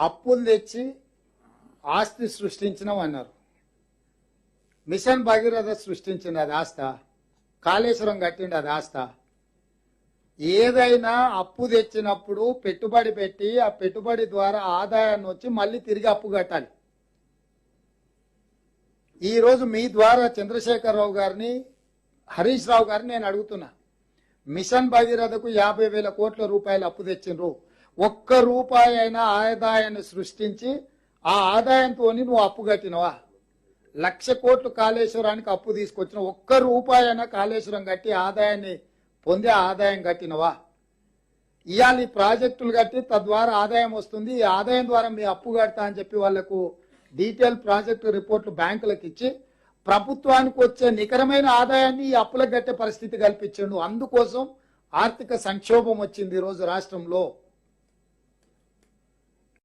అప్పులు తెచ్చి ఆస్తి సృష్టించినాం అన్నారు. మిషన్ భగీరథ సృష్టించింది అది ఆస్త, కాళేశ్వరం కట్టిండి అది ఆస్త. ఏదైనా అప్పు తెచ్చినప్పుడు పెట్టుబడి పెట్టి ఆ పెట్టుబడి ద్వారా ఆదాయాన్ని వచ్చి మళ్ళీ తిరిగి అప్పు కట్టాలి. ఈరోజు మీ ద్వారా చంద్రశేఖరరావు గారిని, హరీష్ రావు గారిని నేను అడుగుతున్నా, మిషన్ భగీరథకు 50,000 కోట్ల రూపాయలు అప్పు తెచ్చిండ్రు. ఒక్క రూపాయి అయినా ఆదాయాన్ని సృష్టించి ఆ ఆదాయంతో నువ్వు అప్పు కట్టినవా? 1,00,000 కోట్లు కాళేశ్వరానికి అప్పు తీసుకొచ్చిన, ఒక్క రూపాయి అయినా కాళేశ్వరం కట్టి ఆదాయాన్ని పొందే ఆదాయం కట్టినవా? ఇవాళ ఈ ప్రాజెక్టులు కట్టి తద్వారా ఆదాయం వస్తుంది, ఈ ఆదాయం ద్వారా మీ అప్పు కడతా అని చెప్పి వాళ్లకు డీటెయిల్ ప్రాజెక్టు రిపోర్ట్లు బ్యాంకులకు ఇచ్చి ప్రభుత్వానికి వచ్చే నికరమైన ఆదాయాన్ని ఈ అప్పులకు కట్టే పరిస్థితి కల్పించిండు. అందుకోసం ఆర్థిక సంక్షోభం వచ్చింది ఈరోజు రాష్ట్రంలో.